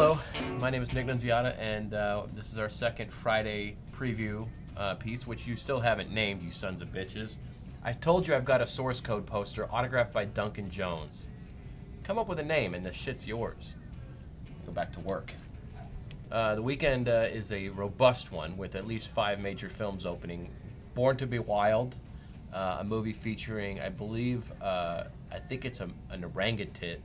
Hello, my name is Nick Nunziata, and this is our second Friday preview piece, which you still haven't named, you sons of bitches. I told you I've got a source code poster autographed by Duncan Jones. Come up with a name, and the shit's yours. Go back to work. The weekend is a robust one with at least 5 major films opening. Born to be Wild, a movie featuring, I believe, I think it's an orangutan.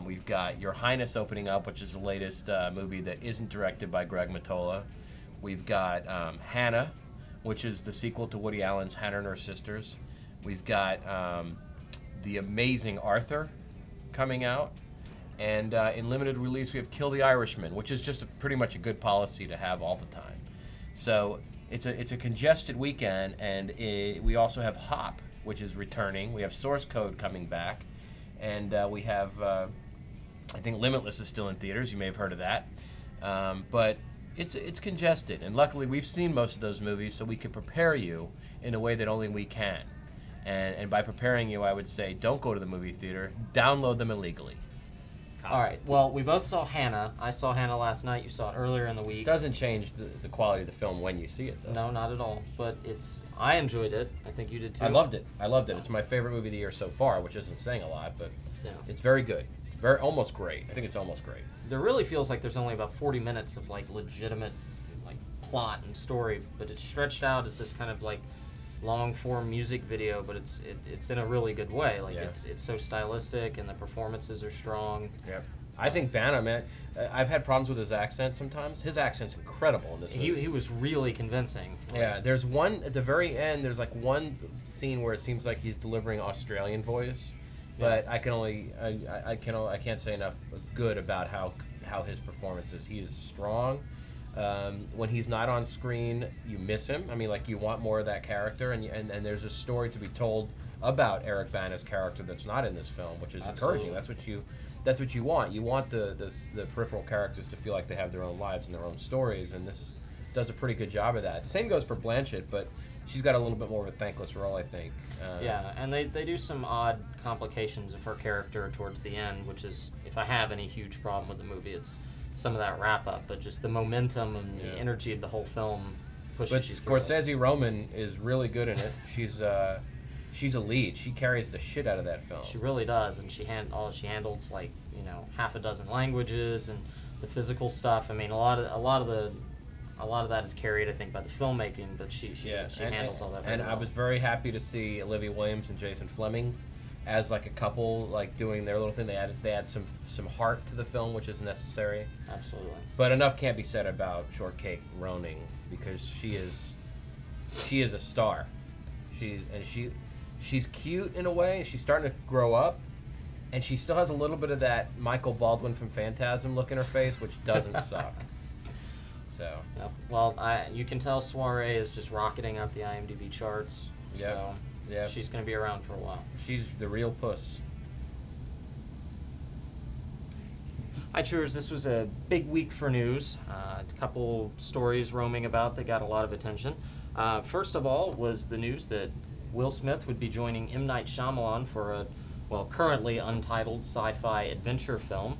We've got Your Highness opening up, which is the latest movie that isn't directed by Greg Mottola. We've got Hannah, which is the sequel to Woody Allen's Hannah and Her Sisters. We've got The Amazing Arthur coming out. And in limited release, we have Kill the Irishman, which is just pretty much a good policy to have all the time. So it's a congested weekend, and we also have Hop, which is returning. We have Source Code coming back. And we have, I think Limitless is still in theaters. You may have heard of that. But it's congested. And luckily, we've seen most of those movies, so we can prepare you in a way that only we can. And by preparing you, I would say don't go to the movie theater. Download them illegally. All right. Well, we both saw Hannah. I saw Hannah last night. You saw it earlier in the week. Doesn't change the quality of the film when you see it, though. No, not at all. But I enjoyed it. I think you did too. I loved it. It's my favorite movie of the year so far, which isn't saying a lot, but yeah. It's very good. Almost great. I think it's almost great. There really feels like there's only about 40 minutes of legitimate plot and story, but it's stretched out as this kind of long form music video, but it's in a really good way. It's so stylistic and the performances are strong. Yeah. I think Bana, man, I've had problems with his accent sometimes. His accent's incredible in this movie. He was really convincing. Yeah, there's one, at the very end, there's one scene where it seems like he's delivering Australian voice, but I can't say enough good about how his performance is. He is strong. When he's not on screen, you miss him. I mean, you want more of that character, and there's a story to be told about Eric Bana's character that's not in this film, which is encouraging. That's what you want. You want the peripheral characters to feel like they have their own lives and their own stories, and this does a pretty good job of that. The same goes for Blanchett, but she's got a little bit more of a thankless role, I think. Yeah, and they do some odd complications of her character towards the end, which is, if I have any huge problem with the movie, it's some of that wrap-up, but just the momentum and the energy of the whole film pushes you through. Scorsese Roman is really good in it. She's a lead. She carries the shit out of that film. She really does, and she handles half a dozen languages and the physical stuff. I mean, a lot of that is carried, I think, by the filmmaking, but she handles all that very well. I was very happy to see Olivia Williams and Jason Fleming as a couple, doing their little thing. They add some heart to the film, which is necessary. Absolutely. But enough can't be said about Shortcake Roning, because she is a star. She's cute in a way. She's starting to grow up, and she still has a little bit of that Michael Baldwin from Phantasm look in her face, which doesn't suck. So. Yep. Well, you can tell Soiree is just rocketing up the IMDb charts. Yep. So. Yeah, she's going to be around for a while. She's the real puss. Hi, Cheers. This was a big week for news. A couple stories roaming about that got a lot of attention. First of all was the news that Will Smith would be joining M. Night Shyamalan for a, currently untitled sci-fi adventure film.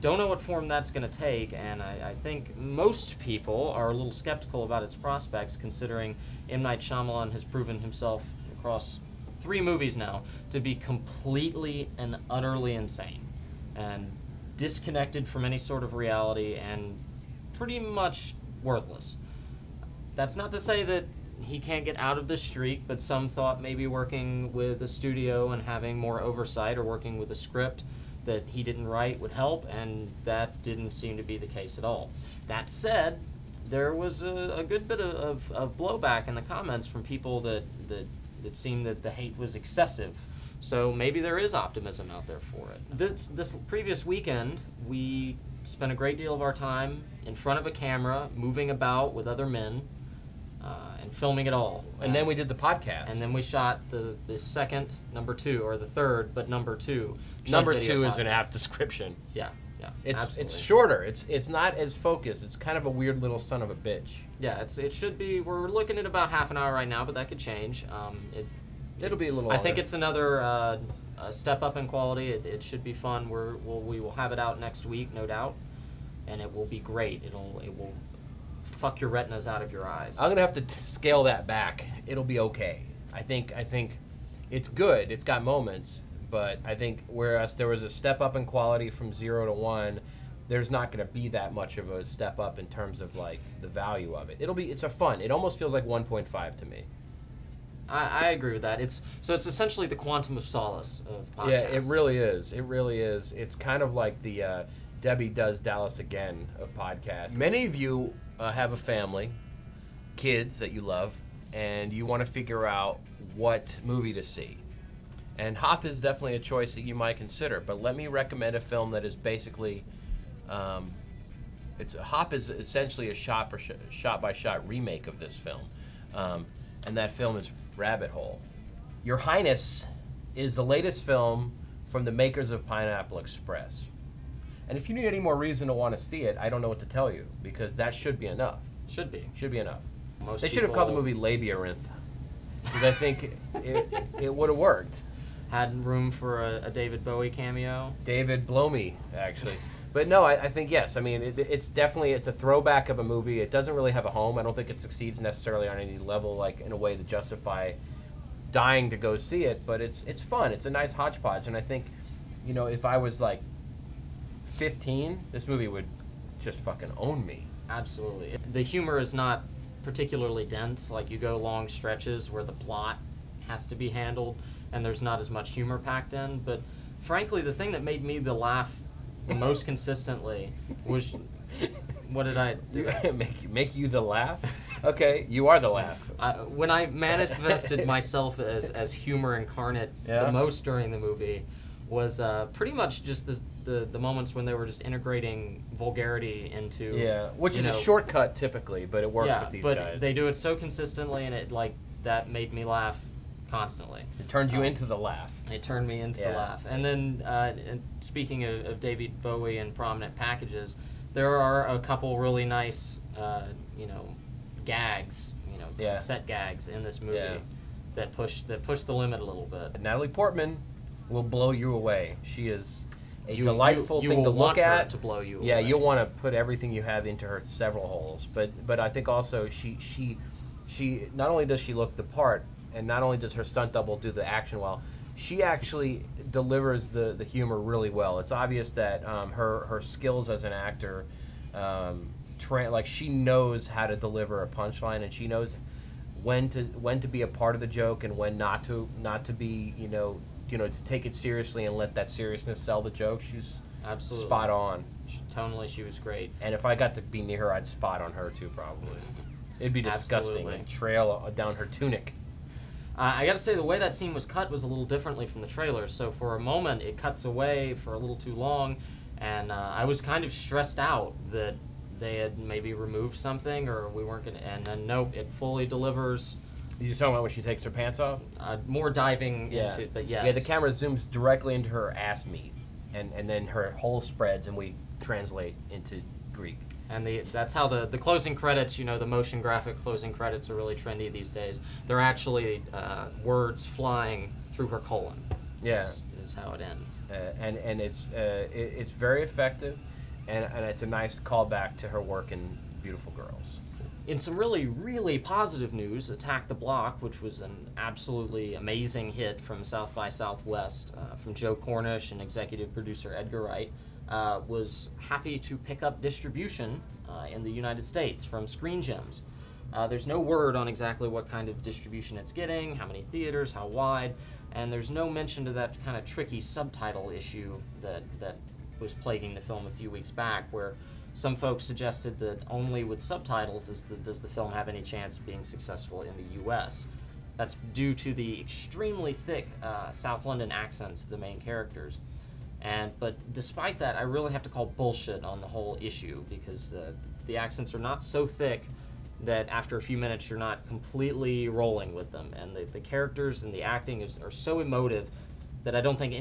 Don't know what form that's going to take, and I think most people are a little skeptical about its prospects, considering M. Night Shyamalan has proven himself across 3 movies now to be completely and utterly insane and disconnected from any sort of reality and pretty much worthless. That's not to say that he can't get out of the streak, but some thought maybe working with a studio and having more oversight or working with a script that he didn't write would help, and that didn't seem to be the case at all. That said, there was a good bit of blowback in the comments from people that seemed that the hate was excessive. So maybe there is optimism out there for it. This previous weekend, we spent a great deal of our time in front of a camera, moving about with other men, and filming it all. And then we did the podcast. And then we shot the second, number 2, or the third, but number 2. Number 2 is an apt description. Yeah. Yeah, it's shorter. It's not as focused. It's kind of a weird little son of a bitch. Yeah, it should be. We're looking at about half an hour right now, but that could change. It'll be a little. I think it's another a step up in quality. It should be fun. We will have it out next week, no doubt, and it will be great. It will fuck your retinas out of your eyes. I'm gonna have to scale that back. It'll be okay. I think it's good. It's got moments, but I think whereas there was a step up in quality from 0 to 1, there's not going to be that much of a step up in terms of like the value of it. It's a fun. It almost feels like 1.5 to me. I agree with that. It's essentially the quantum of solace of podcasts. Yeah, it really is. It really is. It's kind of like the Debbie Does Dallas Again of podcasts. Many of you have a family, kids that you love, and you want to figure out what movie to see. And Hop is definitely a choice that you might consider. But let me recommend a film that is basically, Hop is essentially a shot-by-shot remake of this film. And that film is Rabbit Hole. Your Highness is the latest film from the makers of Pineapple Express. And if you need any more reason to want to see it, I don't know what to tell you, because that should be enough. Should be enough. Most They should have called the movie Labyrinth, because I think it would have worked. Had room for a David Bowie cameo. David Blow Me, actually. But no, I think yes. I mean, it's definitely a throwback of a movie. It doesn't really have a home. I don't think it succeeds necessarily on any level, like in a way to justify dying to go see it. But it's fun. It's a nice hodgepodge, and I think, if I was like 15, this movie would just fucking own me. Absolutely. The humor is not particularly dense. Like, you go long stretches where the plot has to be handled, and there's not as much humor packed in. But frankly, the thing that made me laugh the most consistently was, what did I do? Make you the laugh? Okay, you are the laugh. When I manifested myself as humor incarnate the most during the movie was pretty much just the moments when they were just integrating vulgarity into... Yeah, which is a shortcut typically, but it works with these guys. Yeah, but they do it so consistently, and that made me laugh constantly. It turned you into the laugh. It turned me into the laugh. And then, and speaking of David Bowie and prominent packages, there are a couple really nice, gags, set gags in this movie that push the limit a little bit. Natalie Portman will blow you away. She is a delightful thing to look at. Her to blow you away. Yeah, you'll want to put everything you have into her several holes. But I think also she not only does she look the part, and not only does her stunt double do the action well, she actually delivers the humor really well. It's obvious that her skills as an actor, she knows how to deliver a punchline, and she knows when to be a part of the joke and when not to be, to take it seriously and let that seriousness sell the joke. She's absolutely spot on. Tonally, she was great. And if I got to be near her, I'd spot on her too, probably. It'd be disgusting. Absolutely. And trail down her tunic. I gotta say, the way that scene was cut was a little differently from the trailer. So for a moment, it cuts away for a little too long, and I was kind of stressed out that they had maybe removed something, or we weren't gonna. And then nope, it fully delivers. You talking about when she takes her pants off? More diving into, but yes. Yeah, the camera zooms directly into her ass meat, and then her hole spreads, and we translate into Greek. And that's how the closing credits, the motion graphic closing credits are really trendy these days. They're actually words flying through her colon. Yeah, is how it ends. And it's very effective, and it's a nice callback to her work in Beautiful Girls. In some really, really positive news, Attack the Block, which was an absolutely amazing hit from South by Southwest, from Joe Cornish and executive producer Edgar Wright, was happy to pick up distribution in the United States from Screen Gems. There's no word on exactly what kind of distribution it's getting, how many theaters, how wide, and there's no mention to that kind of tricky subtitle issue that was plaguing the film a few weeks back, where some folks suggested that only with subtitles does the film have any chance of being successful in the U.S. That's due to the extremely thick South London accents of the main characters. But despite that, I really have to call bullshit on the whole issue, because the accents are not so thick that after a few minutes you're not completely rolling with them. And the characters and the acting are so emotive that I don't think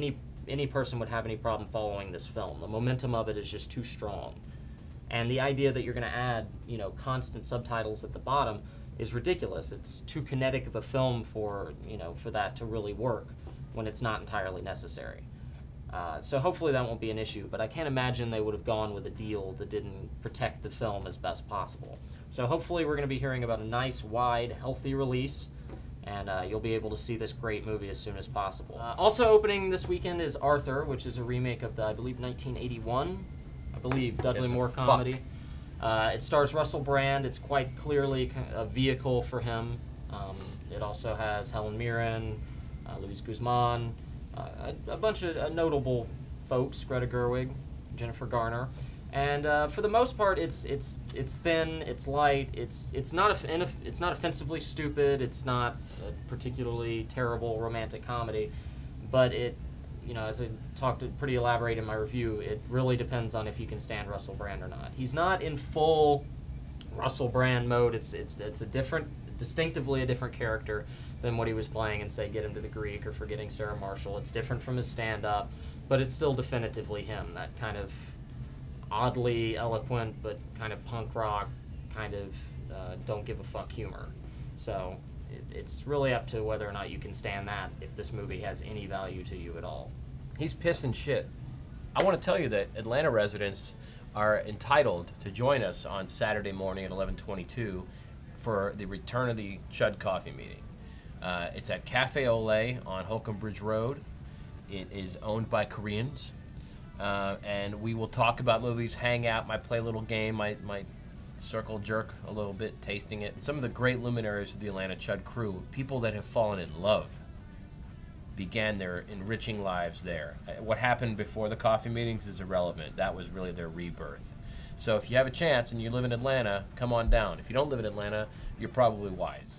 any person would have any problem following this film. The momentum of it is just too strong. And the idea that you're going to add, constant subtitles at the bottom is ridiculous. It's too kinetic of a film for that to really work. when it's not entirely necessary. So hopefully that won't be an issue, but I can't imagine they would have gone with a deal that didn't protect the film as best possible. So hopefully we're going to be hearing about a nice, wide, healthy release, and you'll be able to see this great movie as soon as possible. Also opening this weekend is Arthur, which is a remake of the, I believe, 1981, Dudley Moore comedy. It stars Russell Brand. It's quite clearly a vehicle for him. It also has Helen Mirren, Luis Guzman, a bunch of notable folks, Greta Gerwig, Jennifer Garner. And for the most part, it's thin, it's light, it's not offensively stupid, it's not a particularly terrible romantic comedy, but it, you know, as I talked pretty elaborate in my review, it really depends on if you can stand Russell Brand or not. He's not in full Russell Brand mode. It's a different, distinctively a different character than what he was playing in, say, Get Him to the Greek or Forgetting Sarah Marshall. It's different from his stand-up, but it's still definitively him, that kind of oddly eloquent but kind of punk rock, kind of don't give a fuck humor. So it's really up to whether or not you can stand that, if this movie has any value to you at all. He's pissing shit. I want to tell you that Atlanta residents are entitled to join us on Saturday morning at 11:22 for the return of the Chud Coffee meeting. It's at Cafe Olé on Holcomb Bridge Road. It is owned by Koreans. And we will talk about movies, hang out, might play a little game, might circle jerk a little bit, tasting it. Some of the great luminaries of the Atlanta Chud crew, people that have fallen in love, began their enriching lives there. What happened before the coffee meetings is irrelevant. That was really their rebirth. So if you have a chance and you live in Atlanta, come on down. If you don't live in Atlanta, you're probably wise.